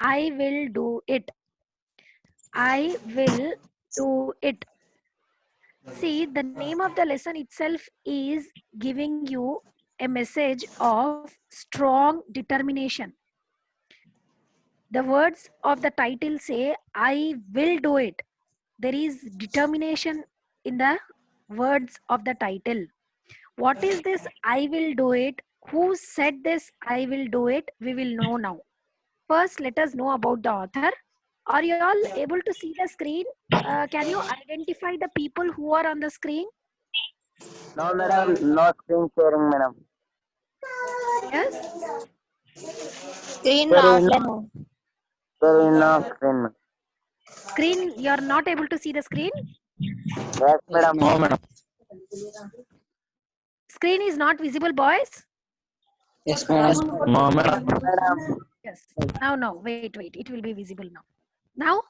I will do it. I will do it. See, the name of the lesson itself is giving you a message of strong determination. The words of the title say, I will do it. There is determination in the words of the title. What is this I will do it? Who said this I will do it? We will know now. First, let us know about the author. Are you all able to see the screen? Can you identify the people who are on the screen? No, madam. No screen sharing, madam. Yes? Screen There is demo. no screen. Screen, you are not able to see the screen? Yes, madam. No, madam. Screen is not visible, boys? Yes, madam. No, madam. Madam. Yes. Now, wait. It will be visible now. Now?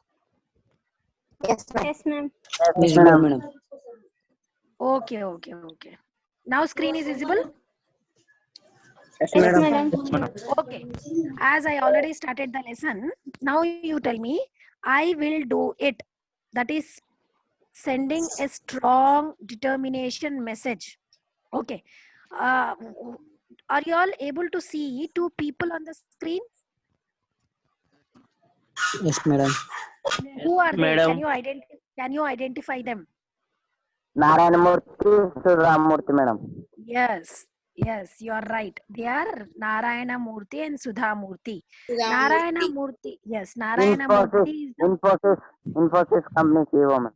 Yes, ma'am. Yes, madam. Okay. Now screen is visible? Yes, Yes, madam. madam. Yes, madam. Okay. As I already started the lesson, now you tell me, I will do it. That is sending a strong determination message. Okay. Are you all able to see two people on the screen? Yes, madam. Who are they? Madam. Can you identify them? Narayanamurthy, Sudhamurthy, madam. Yes, you are right. They are Narayana Murthy and Sudha Murthy. Narayana Murthy, yes, Narayana Murthy is Infosys company CEO, madam.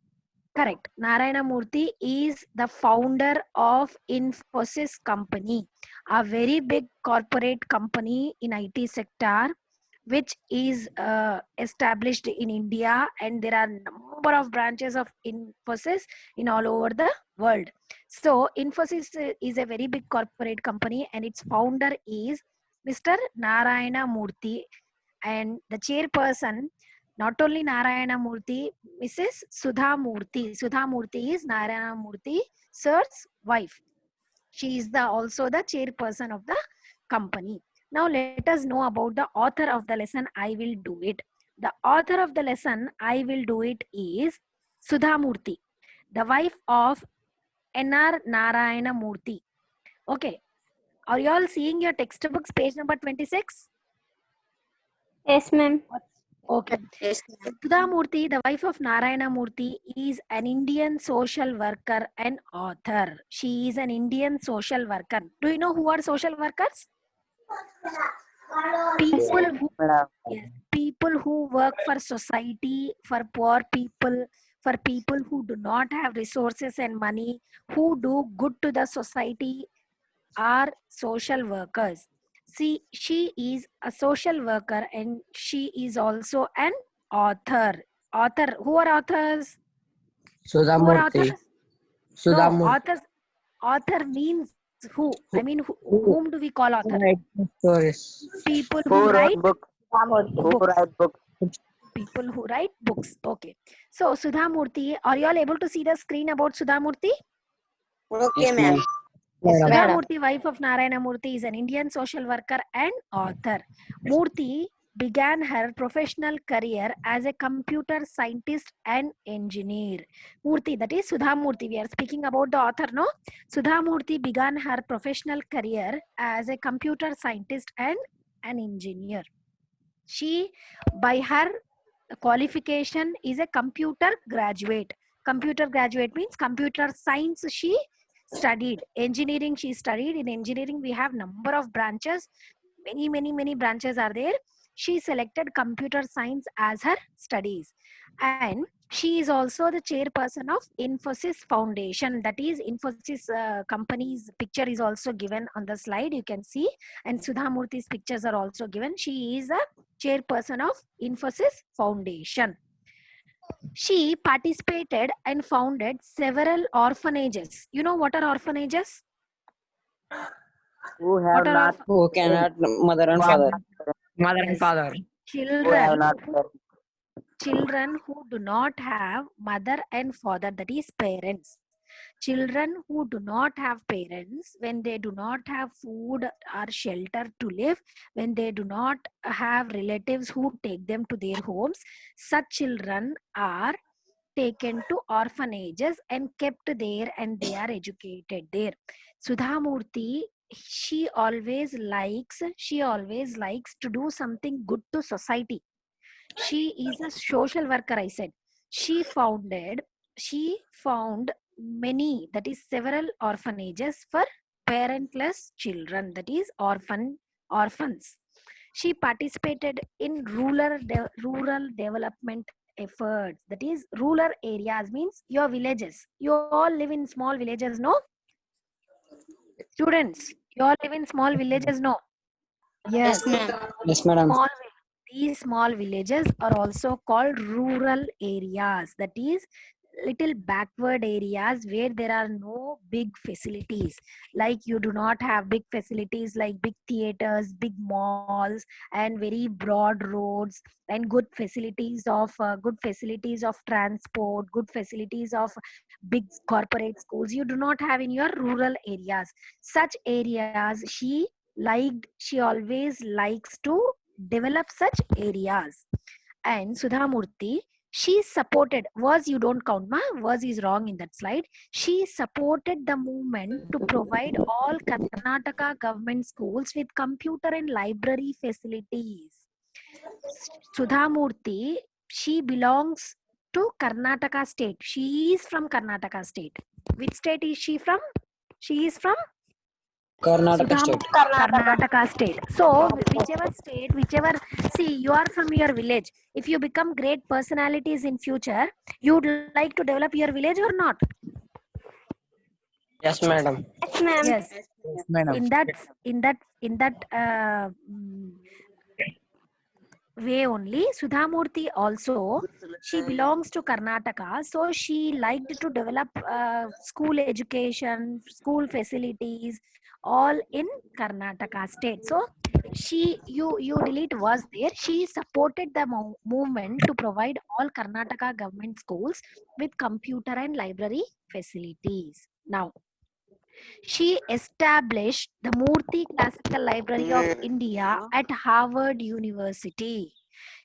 correct. Narayana Murthy is the founder of Infosys company, a very big corporate company in IT sector, which is established in India, and there are number of branches of Infosys in all over the world. So Infosys is a very big corporate company, and its founder is Mr. Narayana Murthy, and the chairperson not only Narayana Murthy, Mrs. Sudha Murthy. Sudha Murthy is Narayana Murthy sir's wife. She is also the chairperson of the company. Now let us know about the author of the lesson I will do it. The author of the lesson I will do it is Sudha Murthy, the wife of N.R. Narayana Murthy. Okay. Are you all seeing your textbooks page number 26? Yes, ma'am. Okay. Yes, Sudha Murthy, the wife of Narayana Murthy, is an Indian social worker and author. She is an Indian social worker. Do you know who are social workers? People who work for society, for poor people, for people who do not have resources and money, who do good to the society, are social workers. See, she is a social worker and she is also an author. Who are authors? Sudha Who are Murthy. authors? Sudha No, Murthy. author means who? I mean, whom do we call author? Write stories. People Who who wrote write books? Who books. write books? People who write books. Okay. So, Sudha Murthy, are you all able to see the screen about Sudha Murthy? Okay, ma'am. Sudha Madam. Murthy, wife of Narayana Murthy, is an Indian social worker and author. Murthy began her professional career as a computer scientist and engineer. Murthy, that is Sudha Murthy. We are speaking about the author, no? Sudha Murthy began her professional career as a computer scientist and an engineer. She, by her qualification, is a computer graduate. Computer graduate means computer science she studied. Engineering she studied. In engineering we have number of branches. Many branches are there. She selected computer science as her studies, and she is also the chairperson of Infosys Foundation. That is Infosys company's picture is also given on the slide, you can see, and Sudha Murthy's pictures are also given. She is a chairperson of Infosys Foundation. She participated and founded several orphanages. You know what are orphanages? Who have What are not? Who cannot mother and father. Mother and Yes. father. Who have not? Children who do not have mother and father, that is parents. Children who do not have parents, when they do not have food or shelter to live, when they do not have relatives who take them to their homes, such children are taken to orphanages and kept there, and they are educated there. Sudhamurti, she always likes to do something good to society. She is a social worker, I said. She found many, that is several orphanages for parentless children, that is orphans. She participated in rural development efforts, that is rural areas means your villages. You all live in small villages, no? Students, you all live in small villages, no? Yes, Yes. ma'am. Yes, madam. These small villages are also called rural areas, that is little backward areas where there are no big facilities. Like you do not have big facilities like big theaters, big malls, and very broad roads, and good facilities of transport, good facilities of big corporate schools. You do not have in your rural areas. Such areas she always likes to develop such areas. And Sudhamurti, she supported, was you don't count, ma, was is wrong in that slide. She supported the movement to provide all Karnataka government schools with computer and library facilities. Sudhamurti, she belongs to Karnataka state. She is from Karnataka state. Which state is she from? She is from Karnataka Sudham, state. Karnataka state. So whichever, see, you are from your village. If you become great personalities in future, you would like to develop your village or not? Yes, madam. Yes, ma'am. Yes. Yes, madam. In that way only, Sudhamurti also, she belongs to Karnataka, so she liked to develop school education, school facilities, all in Karnataka state. So you delete was there. She supported the movement to provide all Karnataka government schools with computer and library facilities. Now, she established the Murthy Classical Library of India at Harvard University.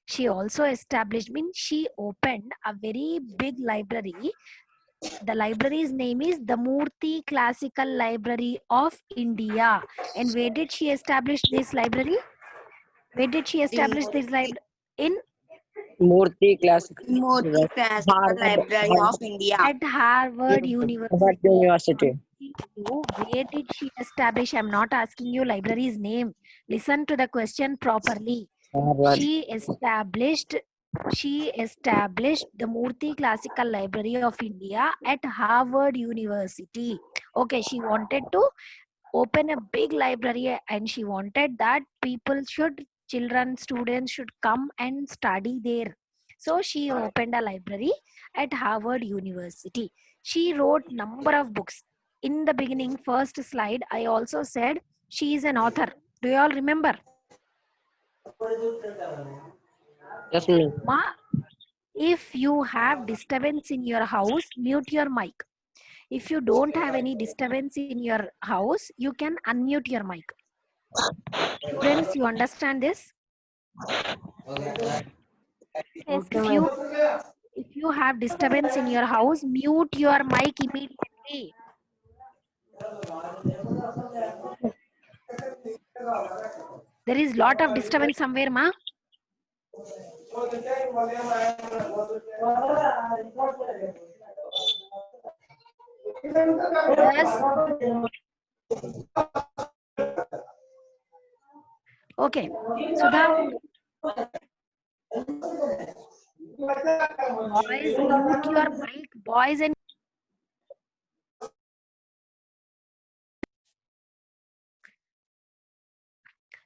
She also established, means she opened a very big library. The library's name is the Murthy Classical Library of India. And where did she establish this library? Where did she establish this library? In Murthy Classic. Murthy Classical Library of India. at Harvard University. Harvard University. Where did she establish? I'm not asking you library's name. Listen to the question properly. Harvard. She established the Murthy Classical Library of India at Harvard University. Okay, she wanted to open a big library, and she wanted that students should come and study there. So she opened a library at Harvard University. She wrote number of books. In the beginning, first slide, I also said she is an author. Do you all remember? Yes, ma'am. Ma, if you have disturbance in your house, mute your mic. If you don't have any disturbance in your house, you can unmute your mic. Students, you understand this? If you have disturbance in your house, mute your mic immediately. There is lot of disturbance somewhere, ma. Yes. Okay. Sudha, boys, mute your mic, boys and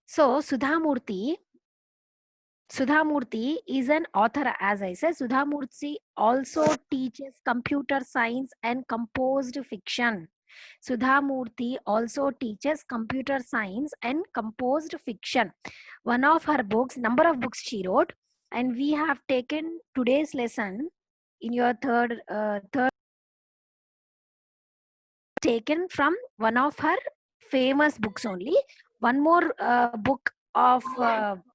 so Sudhamurti is an author, as I said. Sudhamurti also teaches computer science and composed fiction. Sudhamurti also teaches computer science and composed fiction. One of her books, number of books she wrote, and we have taken today's lesson in your third taken from one of her famous books only. One more book of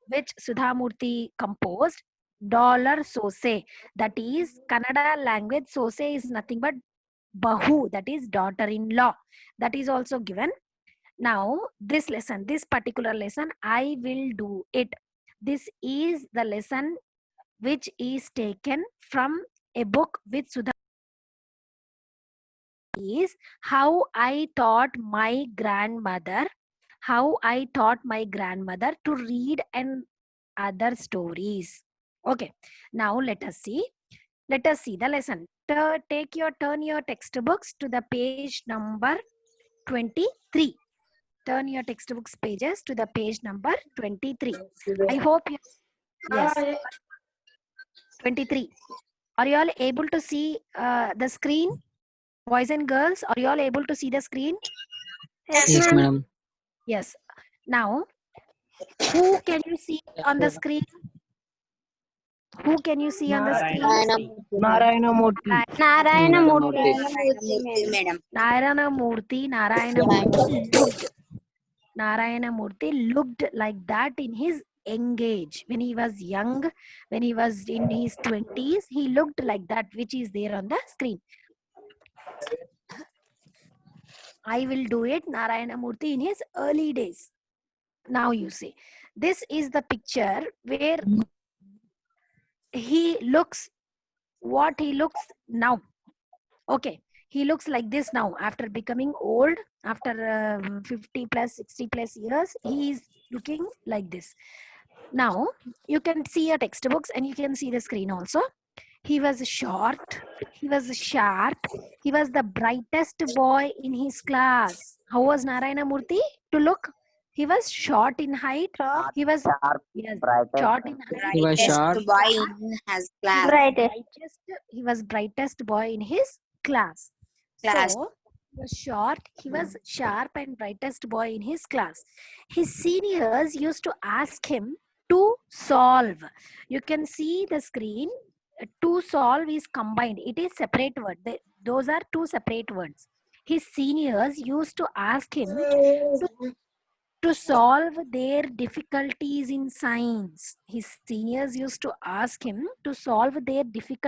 which Sudhamurti composed, Dollar Sose. That is Kannada language. Sose is nothing but Bahu, that is daughter-in-law. That is also given. Now, this lesson, this particular lesson, I will do it. This is the lesson which is taken from a book which Sudha is how I taught my grandmother to read and other stories. Okay, now let us see the lesson. Turn your textbooks to the page number 23. Turn your textbooks pages to the page number 23. I hope you, yes, 23. Are you all able to see the screen? Boys and girls, are you all able to see the screen? Yes, madam. Yes. Now, who can you see on the screen? Who can you see on the screen? Narayana Murthy. Narayana Murthy, madam. Narayana Murthy looked like that in his young age. When he was young, when he was in his 20s, he looked like that, which is there on the screen. I will do it. Narayana Murthy in his early days. Now you see, this is the picture where he looks what he looks now. Okay, he looks like this now after becoming old, after 50 plus 60 plus years, he is looking like this. Now you can see your textbooks and you can see the screen also. He was short, he was sharp, he was the brightest boy in his class. How was Narayana Murthy to look? He was short in height. He was Sharp, yes, brightest. short in height. He was sharp. Brightest boy in his class. He was brightest boy in his class. Class. So he was short, he was sharp and brightest boy in his class. His seniors used to ask him to solve. You can see the screen. To solve is combined. It is separate word. Those are two separate words. His seniors used to ask him to solve their difficulties in science. His seniors used to ask him to solve their difficulties